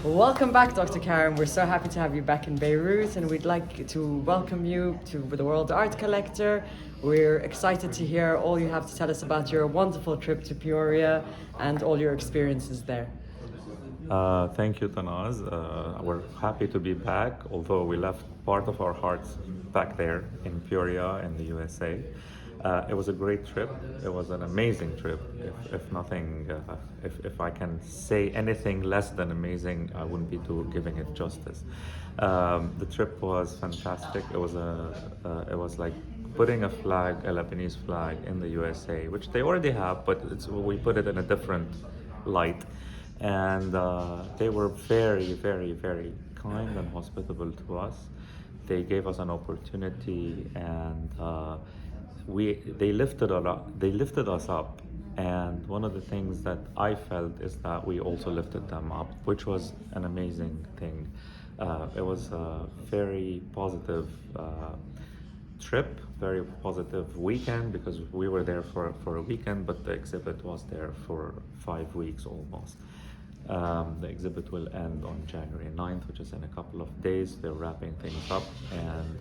Welcome back, Dr. Karim. We're so happy to have you back in Beirut, and we'd like to welcome you to the World Art Collector. We're excited to hear all you have to tell us about your wonderful trip to Peoria and all your experiences there. Thank you, Tanaz. We're happy to be back, although we left part of our hearts back there in Peoria in the USA. It was a great trip. It was an amazing trip. If nothing, if I can say anything less than amazing, I wouldn't be giving it justice. The trip was fantastic. It was like putting a Lebanese flag in the USA, which they already have, but we put it in a different light. And they were very, very, very kind and hospitable to us. They gave us an opportunity, and they lifted us up. And one of the things that I felt is that we also lifted them up, which was an amazing thing. It was a very positive trip, very positive weekend, because we were there for a weekend, but the exhibit was there for 5 weeks almost. The exhibit will end on January 9th, which is in a couple of days. They're wrapping things up, and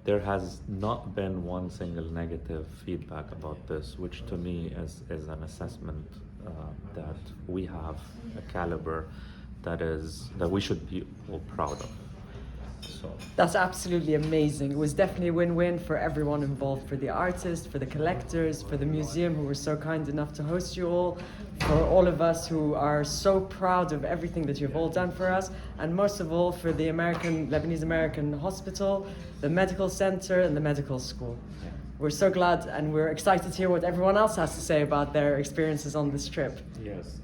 there has not been one single negative feedback about this, which to me is an assessment that we have a caliber that we should be all proud of. So That's absolutely amazing. It was definitely a win-win for everyone involved, for the artists, for the collectors, for the museum who were so kind enough to host you all, for all of us who are so proud of everything that you've all done for us, and most of all for the Lebanese American hospital, the medical center, and the medical school. We're so glad, and we're excited to hear what everyone else has to say about their experiences on this trip. yes,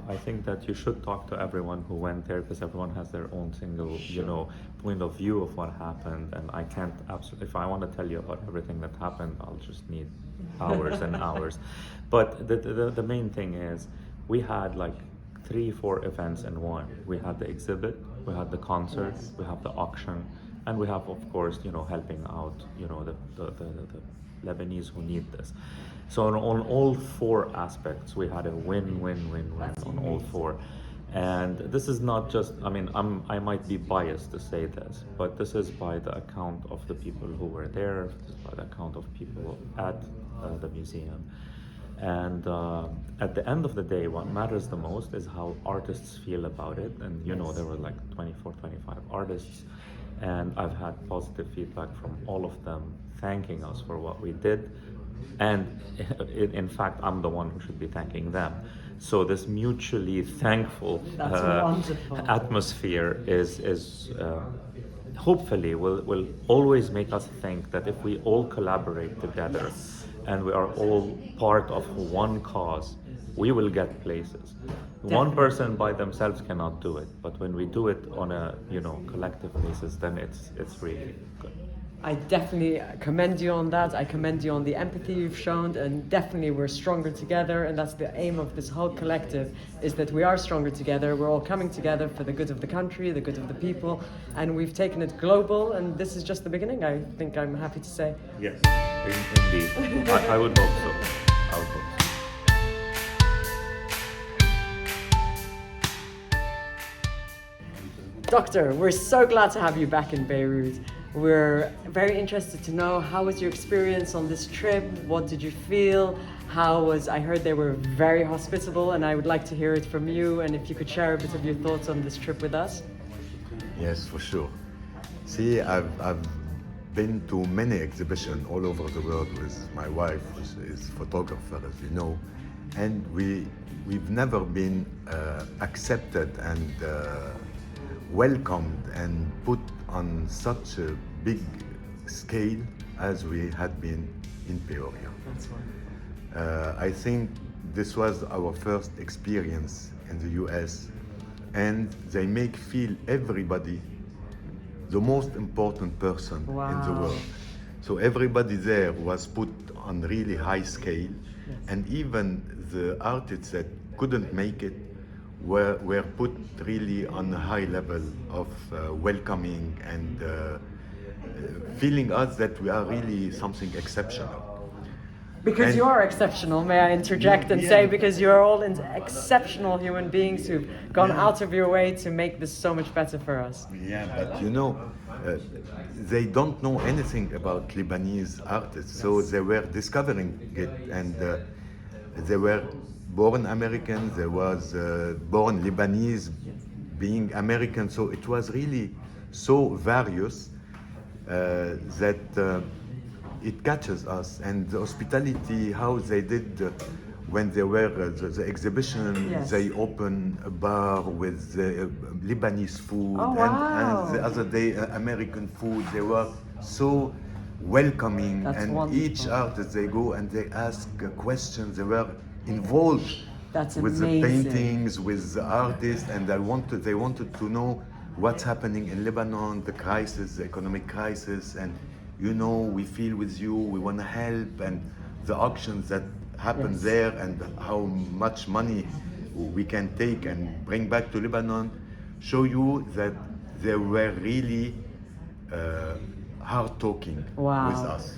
I think that you should talk to everyone who went there, because everyone has their own single, point of view of what happened, and I can't absolutely. If I want to tell you about everything that happened, I'll just need hours and hours. But the main thing is, we had like 3-4 events in one. We had the exhibit, we had the concert, we have the auction, and we have, of course, helping out, the Lebanese who need this. So on all 4 aspects, we had a win-win-win-win on all 4. And this is not just, I might be biased to say this, but this is by the account of the people who were there, this is by the account of people at the museum. And at the end of the day, what matters the most is how artists feel about it. And there were like 24, 25 artists, and I've had positive feedback from all of them thanking us for what we did. And in fact, I'm the one who should be thanking them. So this mutually thankful atmosphere is hopefully will always make us think that if we all collaborate together, and we are all part of one cause, we will get places. Definitely. One person by themselves cannot do it, but when we do it on a collective basis, then it's really good. I definitely commend you on that. I commend you on the empathy you've shown, and definitely we're stronger together, and that's the aim of this whole collective, is that we are stronger together. We're all coming together for the good of the country, the good of the people, and we've taken it global, and this is just the beginning, I think I'm happy to say. Yes, indeed. I would hope so. I would hope so. Doctor, we're so glad to have you back in Beirut. We're very interested to know, how was your experience on this trip? What did you feel? I heard they were very hospitable, and I would like to hear it from you, and if you could share a bit of your thoughts on this trip with us. Yes, for sure. See, I've been to many exhibitions all over the world with my wife, who is a photographer, as you know, and we've never been accepted and welcomed and put on such a big scale as we had been in Peoria. That's why. I think this was our first experience in the US, and they make feel everybody the most important person in the world. So everybody there was put on really high scale, and even the artists that couldn't make it were put really on a high level of welcoming and feeling us that we are really something exceptional. Because And- you are exceptional, may I interject and say, Yeah. because you're all exceptional human beings who've gone Yeah. out of your way to make this so much better for us. Yeah, but they don't know anything about Lebanese artists, so Yes. they were discovering it, and they were born American. There was born Lebanese, being American. So it was really so various that it catches us, and the hospitality, how they did. When they were the exhibition, Yes. they opened a bar with Lebanese food, Oh, wow. and the other day American food. They were so welcoming, That's and wonderful. each artist they go and they ask questions. They were involved That's with the amazing. paintings, with the artists, and they wanted to know what's happening in Lebanon, the crisis, the economic crisis, and we feel with you, we want to help, and the auctions that happen Yes. there, and how much money we can take and bring back to Lebanon, show you that they were really hard talking Wow. with us.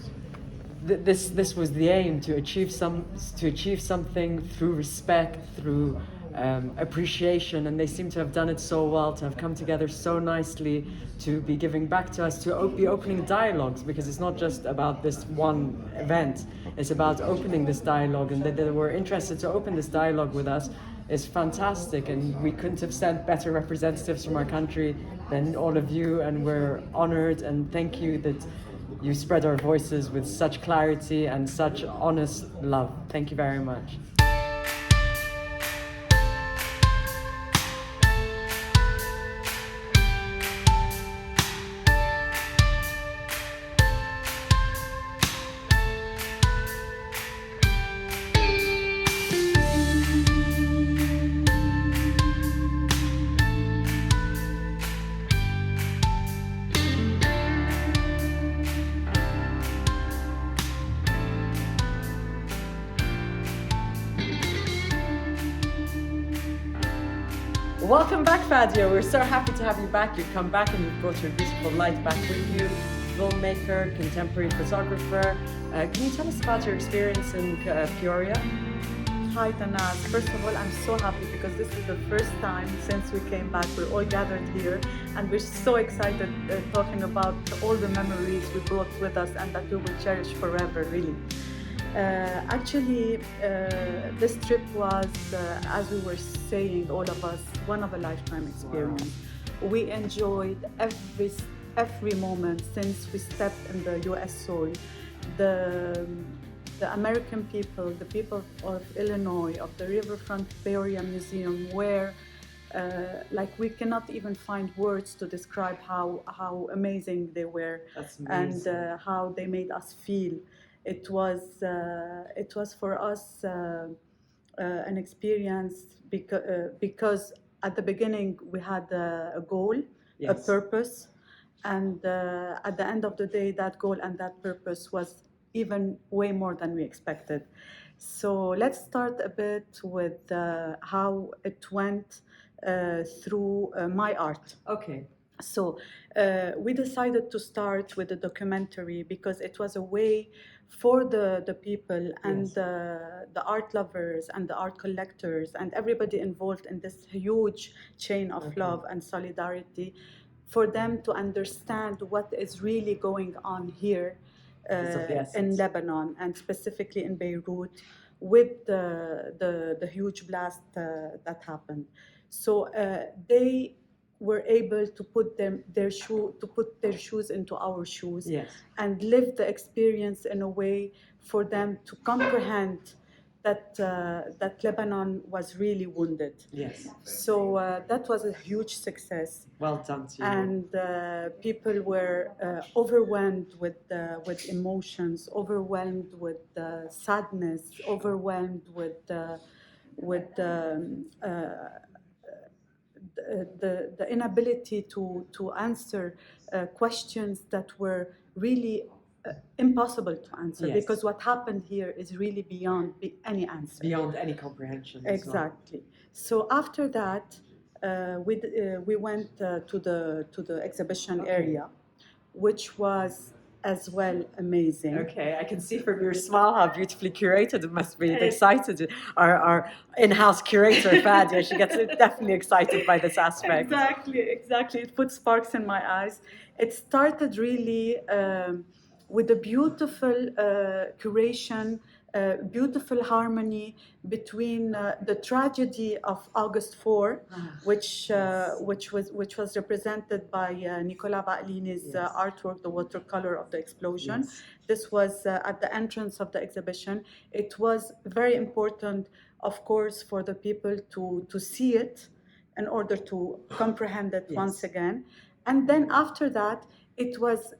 This was the aim, to achieve something through respect, through appreciation, and they seem to have done it so well, to have come together so nicely, to be giving back to us, to be opening dialogues, because it's not just about this one event, it's about opening this dialogue, and that they were interested to open this dialogue with us is fantastic, and we couldn't have sent better representatives from our country than all of you, and we're honored, and thank you that you spread our voices with such clarity and such honest love. Thank you very much. Welcome back, Fady. We're so happy to have you back. You've come back and you've brought your beautiful light back with you. Filmmaker, contemporary photographer. Can you tell us about your experience in Peoria? Hi Tanaz. First of all, I'm so happy because this is the first time since we came back. We're all gathered here and we're so excited talking about all the memories we brought with us and that we will cherish forever, really. Actually, this trip was, as we were saying, all of us, one of a lifetime experience. We enjoyed every moment since we stepped in the U.S. soil. The American people, the people of Illinois, of the Riverfront Peoria Museum, where like we cannot even find words to describe how amazing they were. That's amazing. And how they made us feel. It was for us an experience because at the beginning we had a goal, Yes. a purpose, and at the end of the day, that goal and that purpose was even way more than we expected. So let's start a bit with how it went through my art. Okay. So we decided to start with a documentary because it was a way for the people and Yes. the art lovers and the art collectors and everybody involved in this huge chain of Okay. love and solidarity, for them to understand what is really going on here It's of the essence. in Lebanon and specifically in Beirut with the huge blast that happened. So they were able to put their shoes into our shoes. Yes. And live the experience in a way for them to comprehend that Lebanon was really wounded. Yes. So that was a huge success. Well done to you. And people were overwhelmed with emotions, overwhelmed with sadness, overwhelmed with the inability to answer questions that were really impossible to answer. Yes. Because what happened here is really beyond any answer. Beyond any comprehension. as well. Exactly. So after that, we went to the exhibition Okay. area, which was as well amazing. Okay, I can see from your smile how beautifully curated it must be. Excited. Our in-house curator, Fady, she gets definitely excited by this aspect. Exactly. It put sparks in my eyes. It started really with a beautiful curation, beautiful harmony between the tragedy of August 4, which was represented by Nicolas Baklini's artwork, the watercolor of the explosion. Yes. This was at the entrance of the exhibition. It was very important, of course, for the people to see it in order to comprehend it once again. And then after that, it was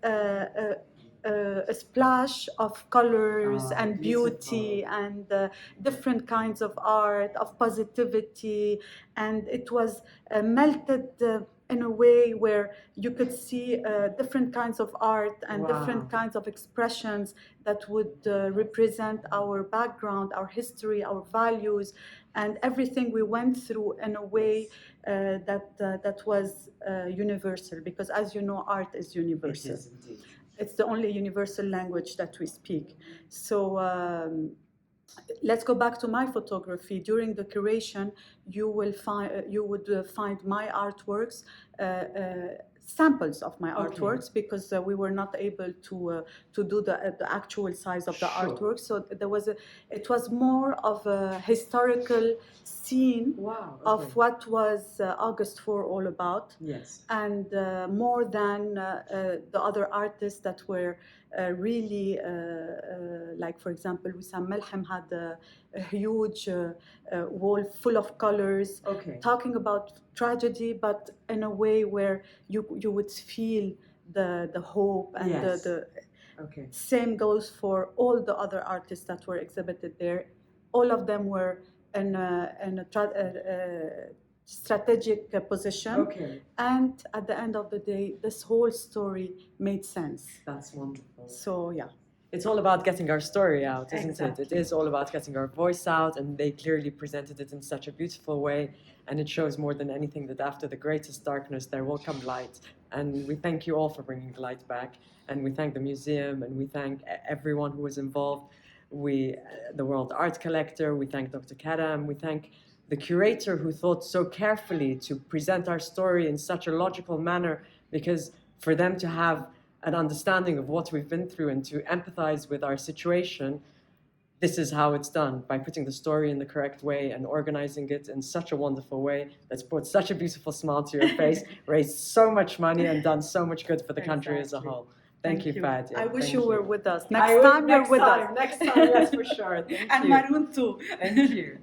a splash of colors and beauty and different kinds of art, of positivity. And it was melted in a way where you could see different kinds of art and different kinds of expressions that would represent our background, our history, our values, and everything we went through in a way that was universal. Because as you know, art is universal. It is indeed. It's the only universal language that we speak. So let's go back to my photography. During the curation, you would find my artworks, samples of my artworks, because we were not able to do the actual size of the artwork. So it was more of a historical scene of what was August 4 all about. Yes. And more than the other artists that were really, like for example, Wissam had a huge wall full of colors, talking about tragedy, but in a way where you would feel the hope and the same goes for all the other artists that were exhibited there. All of them were in a strategic position, and at the end of the day, this whole story made sense. That's wonderful. So yeah. It's all about getting our story out, isn't it? It is all about getting our voice out, and they clearly presented it in such a beautiful way. And it shows more than anything that after the greatest darkness, there will come light. And we thank you all for bringing the light back. And we thank the museum, and we thank everyone who was involved. The World Art Collector, we thank Dr. Karam, we thank the curator who thought so carefully to present our story in such a logical manner, because for them to have an understanding of what we've been through and to empathize with our situation, this is how it's done, by putting the story in the correct way and organizing it in such a wonderful way that's brought such a beautiful smile to your face, raised so much money and done so much good for the country as a whole. Thank you, Fady. I wish you were with us. Next time you're with us. Next time, yes, for sure. Thank and you. Maroon too. Thank you.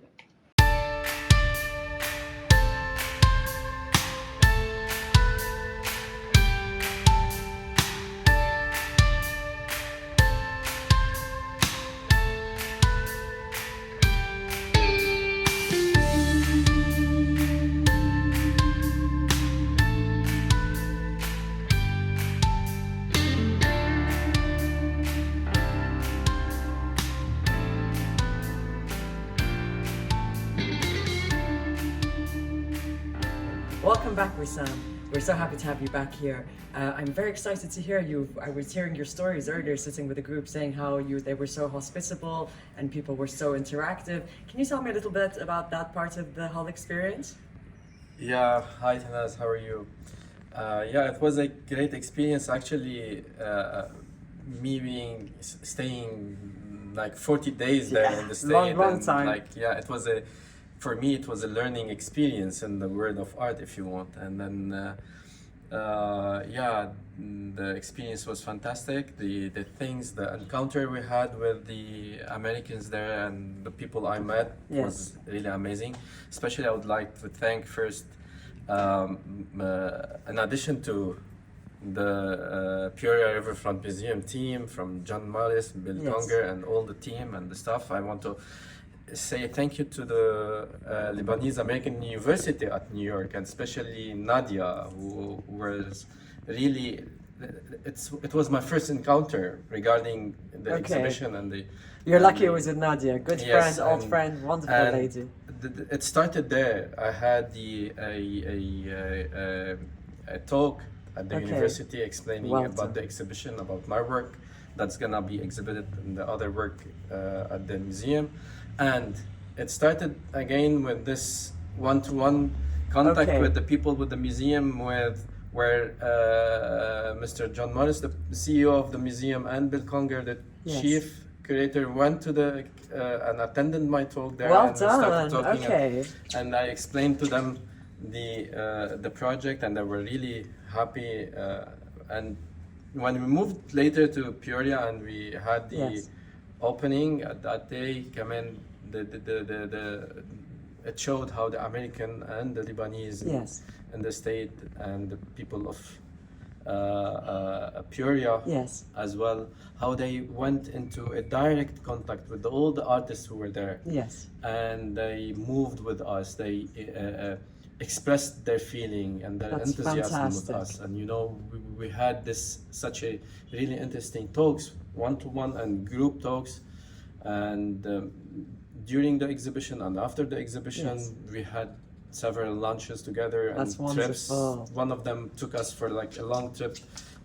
Welcome back, Wissam. We're so happy to have you back here. I'm very excited to hear you. I was hearing your stories earlier, sitting with a group, saying how they were so hospitable and people were so interactive. Can you tell me a little bit about that part of the whole experience? Yeah, hi Tanaz, how are you? Yeah, it was a great experience actually. Staying like 40 days there in the state. Long time. For me, it was a learning experience in the world of art, if you want. And then, the experience was fantastic. The encounter we had with the Americans there and the people I met was really amazing. Especially, I would like to thank first, in addition to the Peoria Riverfront Museum team, from John Morris, Bill Conger, and all the team and the staff. I want to say thank you to the Lebanese American University at New York, and especially Nadia, who was really, it was my first encounter regarding the exhibition and the... You're lucky it was with Nadia, good friend, old friend, wonderful lady. It started there. I had a talk at the Okay. university, explaining Well about done. the exhibition, about my work that's gonna be exhibited and the other work at the museum. And it started again with this one-to-one contact Okay. with the people with the museum, where Mr. John Morris, the CEO of the museum, and Bill Conger, the Yes. chief curator, went to the and attended my talk there. Well and we started done. talking, Okay. and I explained to them the project, and they were really happy. And when we moved later to Peoria and we had the Yes. opening at that day, come in, it showed how the American and the Lebanese Yes. in the state and the people of Peoria Yes. as well, how they went into a direct contact with all the artists who were there, Yes. and they moved with us. They expressed their feeling and their That's enthusiasm with fantastic. us. And we had such a really interesting talks, one-to-one and group talks, and during the exhibition and after the exhibition, Yes. we had several lunches together and That's trips. wonderful. One of them took us for like a long trip,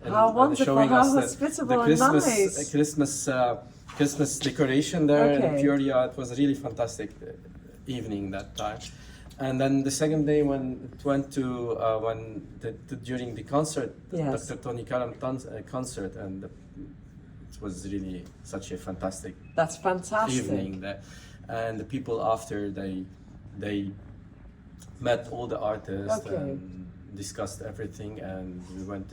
and How wonderful, showing how us hospitable and Christmas, nice. Christmas decoration there in Okay. Peoria. It was a really fantastic evening that time. And then the second day, when it went to during the concert, Yes. Dr. Tony Karam concert, and it was really such a fantastic That's fantastic. evening there. And the people after, they met all the artists Okay. and discussed everything, and we went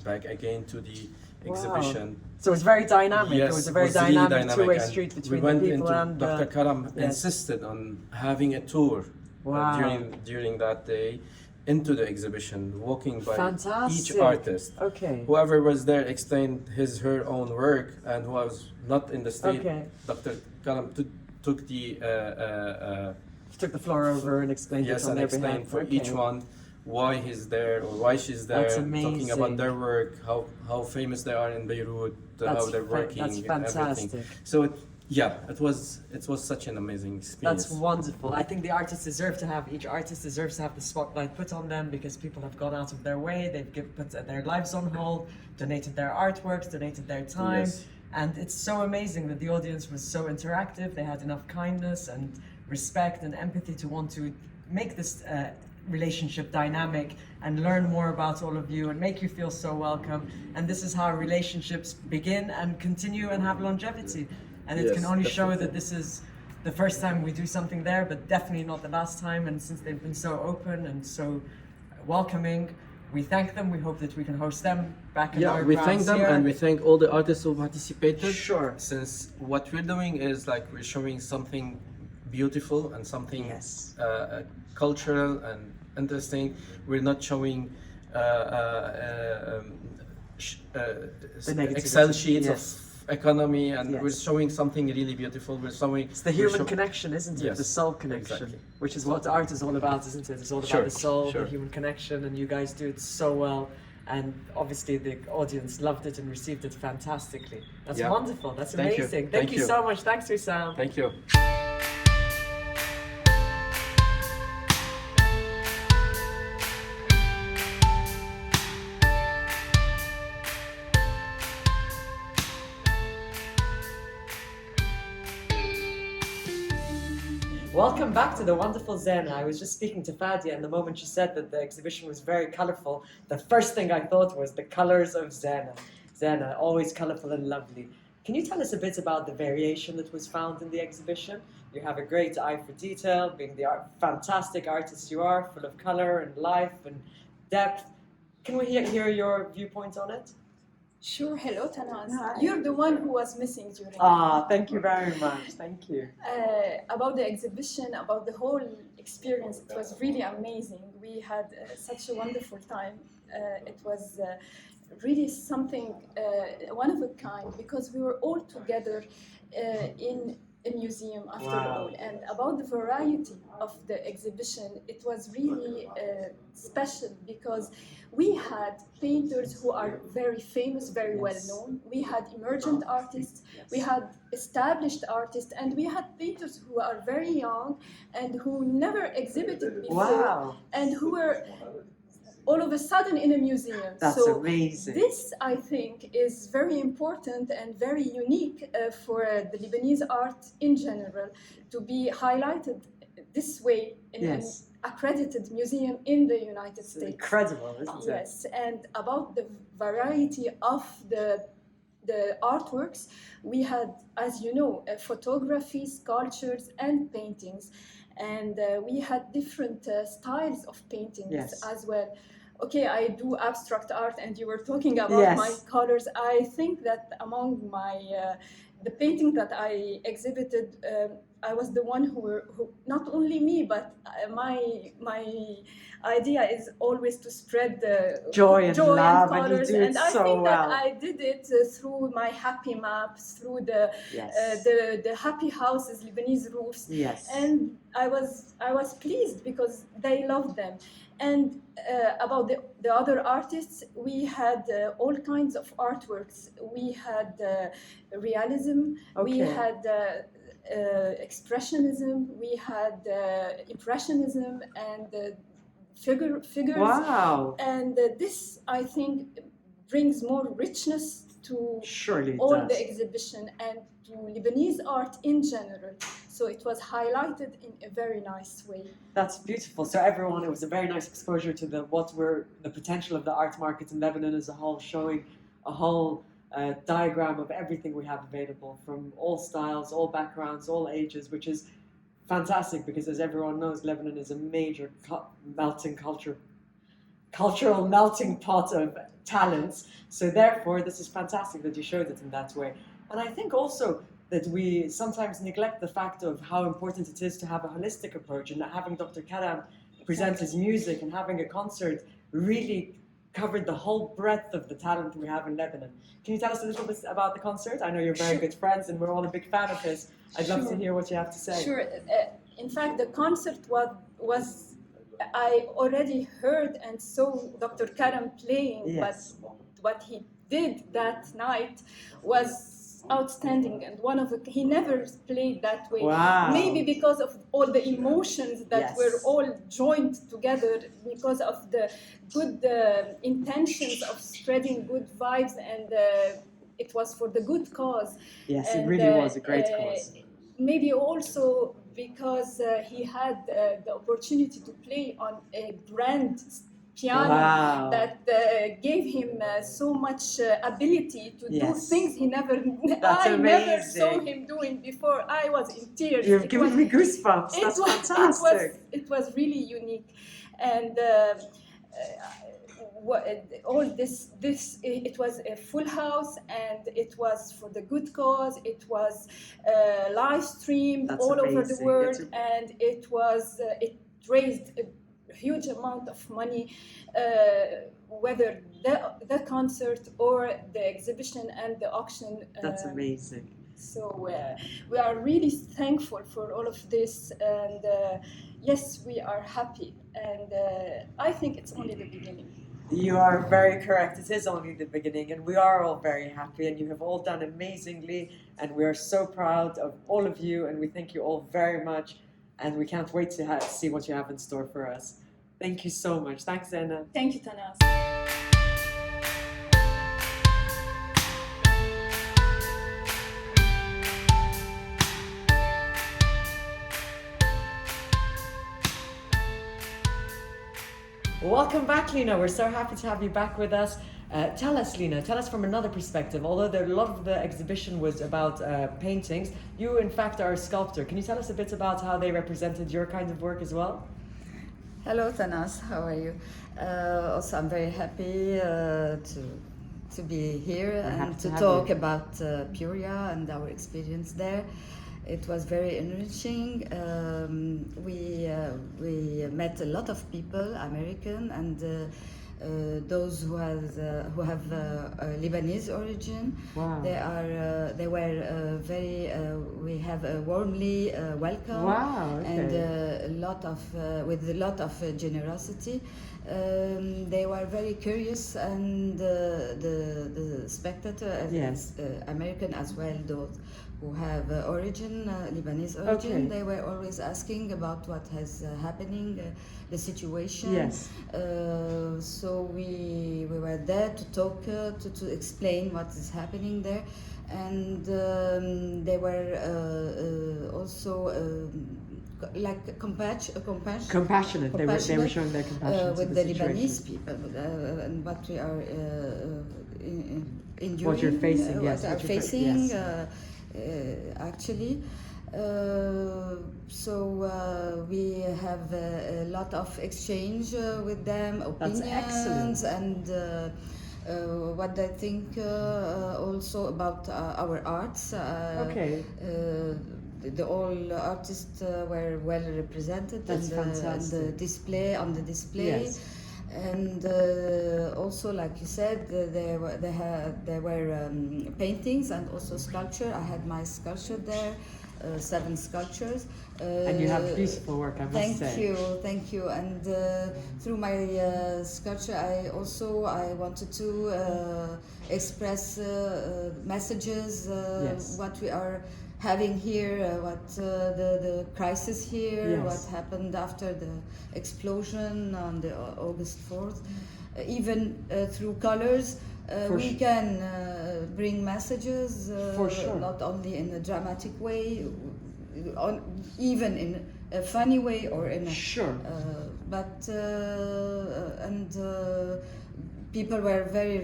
back again to the Wow. exhibition. So it's very dynamic. Yes, it was a very really dynamic two-way and street we between went the people into and Dr. Karam yes. insisted on having a tour Wow. during that day into the exhibition, walking by Fantastic. each artist. Okay. Whoever was there explained her own work, and who was not in the state, Okay. Dr. Karam took the He took the floor over and explained yes, it on and their explain behalf. for Okay. each one why he's there or why she's there, That's talking about amazing. their work, how famous they are in Beirut, how they're working, That's and everything. fantastic. So it was such an amazing experience. That's wonderful. I think each artist deserves to have the spotlight put on them, because people have gone out of their way, put their lives on hold, donated their artworks, donated their time. Yes. And it's so amazing that the audience was so interactive. They had enough kindness and respect and empathy to want to make this relationship dynamic and learn more about all of you and make you feel so welcome. And this is how relationships begin and continue and have longevity. And it Yes, can only show definitely. that this is the first time we do something there, but definitely not the last time. And since they've been so open and so welcoming, we thank them. We hope that we can host them back in our we thank grounds them here. and we thank all the artists who participated. Sure. Since what we're doing is like we're showing something beautiful and something Yes. cultural and interesting. We're not showing negativity. Excel sheets Yes. of economy, and Yes. we're showing something really beautiful. It's the human connection, isn't it? Yes, The soul connection, exactly. which is what art is all about, isn't it? It's all about Sure, the soul, sure. the human connection, and you guys do it so well. And obviously, the audience loved it and received it fantastically. That's Yeah. wonderful. That's Thank you. amazing. Thank you you. so much. Thanks, Wissam. Thank you. Welcome back to the wonderful Zena. I was just speaking to Fady, and the moment she said that the exhibition was very colorful, the first thing I thought was the colors of Zena. Zena, always colorful and lovely. Can you tell us a bit about the variation that was found in the exhibition? You have a great eye for detail, being the fantastic artist you are, full of color and life and depth. Can we hear your viewpoint on it? Sure. Hello, Tanaz. Hi. You're the one who was missing during Thank you very much. Thank you. about the exhibition, about the whole experience. It was really amazing. We had such a wonderful time. It was really something one of a kind, because we were all together in a museum after Wow. all. And about the variety of the exhibition, it was really special, because we had painters who are very famous, very well known. We had emergent artists, we had established artists, and we had painters who are very young and who never exhibited before, Wow. and who were all of a sudden in a museum. That's so amazing. This, I think, is very important and very unique for the Lebanese art in general to be highlighted this way in an accredited museum in the United States. Incredible, isn't it? Yes, and about the variety of the artworks, we had, as you know, photography, sculptures, and paintings. And we had different styles of paintings as well. Okay, I do abstract art, and you were talking about my colors. I think that among my the painting that I exhibited, I was the one who not only me, but my idea is always to spread the joy and love, colors, and you do it I so think well. that I did it through my happy maps, through the happy houses, Lebanese roofs, and I was pleased because they loved them. And about the other artists, we had all kinds of artworks. We had realism, we had expressionism, we had impressionism, and figures. Wow! And this, I think, brings more richness to the exhibition and to Lebanese art in general. So it was highlighted in a very nice way. That's beautiful. So everyone, it was a very nice exposure to the potential of the art market in Lebanon as a whole, showing a whole diagram of everything we have available from all styles, all backgrounds, all ages, which is fantastic because, as everyone knows, Lebanon is a major cultural melting pot of talents. So therefore, this is fantastic that you showed it in that way. And I think also that we sometimes neglect the fact of how important it is to have a holistic approach, and that having Dr. Karam present his music and having a concert really covered the whole breadth of the talent we have in Lebanon. Can you tell us a little bit about the concert? I know you're very good friends and we're all a big fan of his. I'd love to hear what you have to say. Sure. In fact, the concert was I already heard and saw Dr. Karam playing, but what he did that night was outstanding, and he never played that way. Wow. Maybe because of all the emotions that were all joined together, because of the good intentions of spreading good vibes, and it was for the good cause. Yes, and, it really was a great cause. Maybe also because he had the opportunity to play on a grand piano that gave him so much ability to do things he never never saw him doing before. I was in tears. You've given me goosebumps. That's fantastic. It was really unique, and all this it was a full house, and it was for the good cause. It was live streamed all over the world, and it raised a huge amount of money, whether the concert or the exhibition and the auction. That's amazing. So we are really thankful for all of this, and yes, we are happy, and I think it's only the beginning. You are very correct. It is only the beginning, and we are all very happy, and you have all done amazingly, and we are so proud of all of you, and we thank you all very much, and we can't wait to see what you have in store for us. Thank you so much. Thanks, Anna. Thank you, Tanaz. Welcome back, Lina. We're so happy to have you back with us. Tell us, Lina, from another perspective. Although a lot of the exhibition was about paintings, you in fact are a sculptor. Can you tell us a bit about how they represented your kind of work as well? Hello, Tanaz. How are you? Also, I'm very happy to be here and to talk about Peoria and our experience there. It was very enriching. We met a lot of people, American and those who have Lebanese origin. Wow. They were very. We have a warmly welcome. Wow. Okay. And with a lot of generosity. They were very curious, and the spectator, yes, American as well, those who have Lebanese origin. Okay. They were always asking about what has happening, the situation. Yes. So we were there to talk, to explain what is happening there. And they were also like Compassionate. They were showing their compassion to with the the situation. Lebanese people and what we are enduring, What you're facing, yes. what are what you're facing, yes. actually. So we have a lot of exchange with them, That's opinions, excellent. and what they think also about our arts. Okay. The all artists were well represented That's in the fantastic. display, on the display. Yes. And also, like you said, there were paintings and also sculpture. I had my sculpture there, 7 sculptures. And you have beautiful work, I must say. Thank you. And through my sculpture, I wanted to express messages, Yes. what we are having here, what the crisis here, Yes. what happened after the explosion on the August 4th. Even through colors, we can bring messages, For sure. not only in a dramatic way, even in a funny way or in a Sure. but and people were very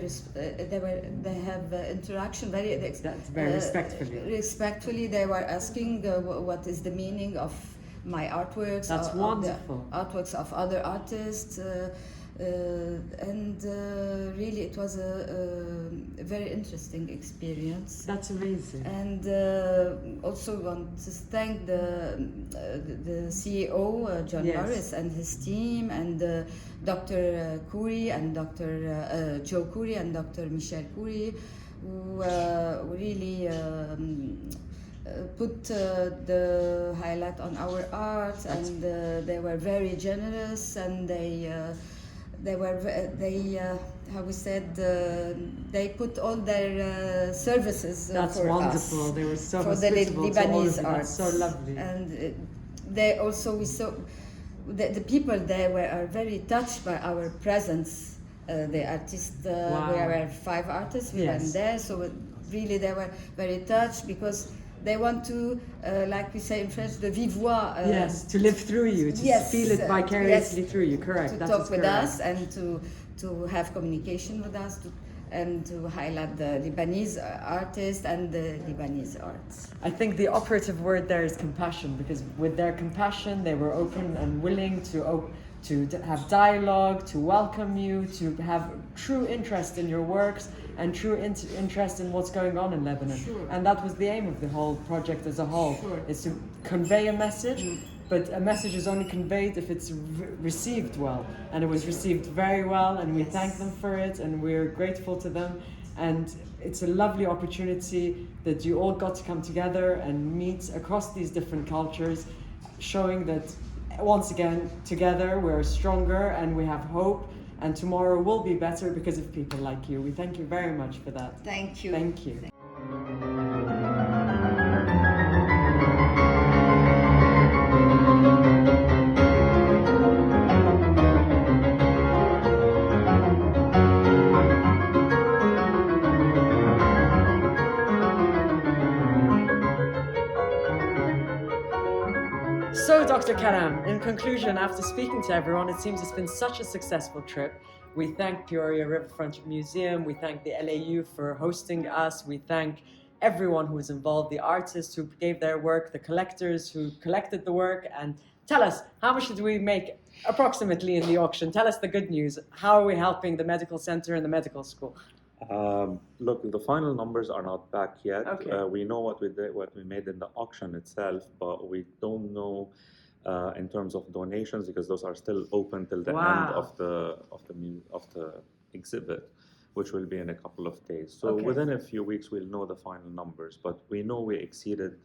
they have interaction very That's very respectfully. They were asking what is the meaning of my artworks. That's of wonderful. the artworks of other artists. And really it was a very interesting experience. That's amazing. And also want to thank the CEO, John Yes. Morris, and his team, and Dr. Khoury and Dr. Joe Khoury and Dr. Michel Khoury, who really put the highlight on our art. And they were very generous, and they how we said, they put all their services That's for wonderful. us, They were so for the hospitable to all of Lebanese you. That's arts. so lovely. And they also, we saw the people there are very touched by our presence. The artists, we were 5 artists, we Yes. went there, so really they were very touched, because they want to, like we say in French, de vive voix. Yes, to live through you, to yes, feel it vicariously through you. Correct. To That talk is with correct. us and to have communication with us, and to highlight the Lebanese artists and the Lebanese arts. I think the operative word there is compassion, because with their compassion, they were open and willing to have dialogue, to welcome you, to have true interest in your works and true interest in what's going on in Lebanon. Sure. And that was the aim of the whole project as a whole, Sure. is to convey a message, but a message is only conveyed if it's received well. And it was received very well, and we thank them for it, and we're grateful to them. And it's a lovely opportunity that you all got to come together and meet across these different cultures, showing that once again, together we're stronger and we have hope, and tomorrow will be better because of people like you. We thank you very much for that. Thank you. Thank you. So, Dr. Karam, in conclusion, after speaking to everyone, it seems it's been such a successful trip. We thank Peoria Riverfront Museum, we thank the LAU for hosting us, we thank everyone who was involved, the artists who gave their work, the collectors who collected the work. And tell us, how much did we make approximately in the auction? Tell us the good news. How are we helping the medical center and the medical school? Look, the final numbers are not back yet. Okay. We know what we did, what we made in the auction itself, but we don't know in terms of donations, because those are still open till the end of the exhibit, which will be in a couple of days. So within a few weeks, we'll know the final numbers. But we know we exceeded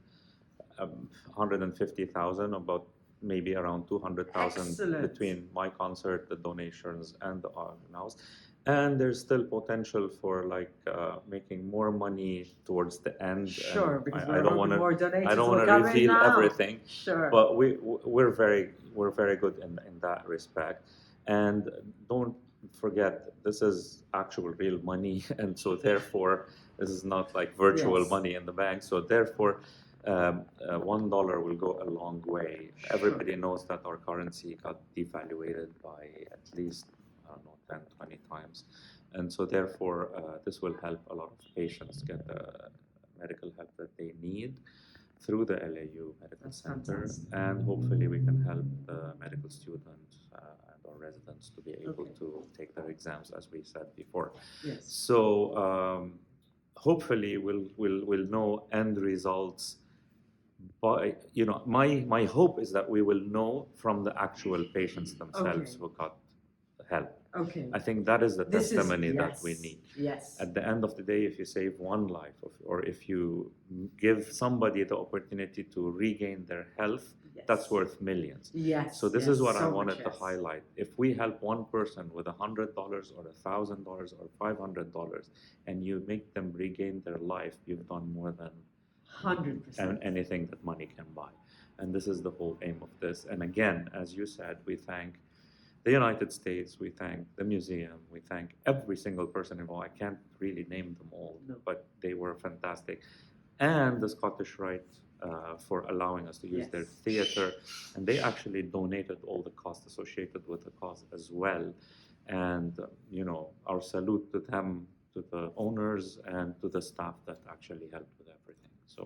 150,000, about maybe around 200,000 Excellent. between my concert, the donations, and the organ house. And there's still potential for like making more money towards the end. Sure, And because I don't want more to donations I don't will want to come in reveal now. everything. Sure. But we're very good in that respect. And don't forget, this is actual real money, and so therefore this is not like virtual Yes. money in the bank. So therefore, $1 will go a long way. Everybody knows that our currency got devaluated by at least, I don't know, 10, 20 times. And so therefore, this will help a lot of patients get the medical help that they need through the LAU Medical That's Center. fantastic. And hopefully we can help the medical students and our residents to be able Okay. to take their exams, as we said before. Yes. So hopefully we'll know end results by, my hope is that we will know from the actual patients themselves Okay. who got help. Okay. I think that is the This is- testimony that yes, we need. Yes. At the end of the day, if you save one life, or if you give somebody the opportunity to regain their health, Yes. that's worth millions. Yes. So this yes, is what I so much wanted to yes. highlight. If we help one person with $100 or $1,000 or $500, and you make them regain their life, you've done more than 100%. anything that money can buy. And this is the whole aim of this. And again, as you said, we thank the United States, we thank the museum, we thank every single person involved. I can't really name them all, No. but they were fantastic. And the Scottish Rite for allowing us to use their Yes. theater. And they actually donated all the costs associated with the cause as well. And, our salute to them, to the owners, and to the staff that actually helped with everything. So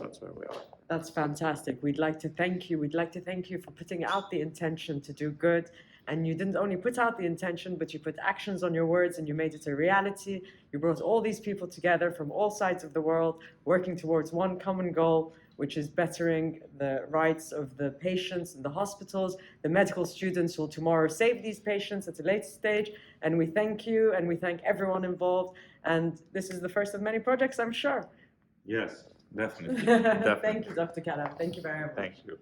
that's where we are. That's fantastic. We'd like to thank you. We'd like to thank you for putting out the intention to do good. And you didn't only put out the intention, but you put actions on your words and you made it a reality. You brought all these people together from all sides of the world, working towards one common goal, which is bettering the rights of the patients in the hospitals, the medical students who will tomorrow save these patients at a later stage. And we thank you and we thank everyone involved. And this is the first of many projects, I'm sure. Yes, definitely. Thank you, Dr. Kalam. Thank you very much. Thank you.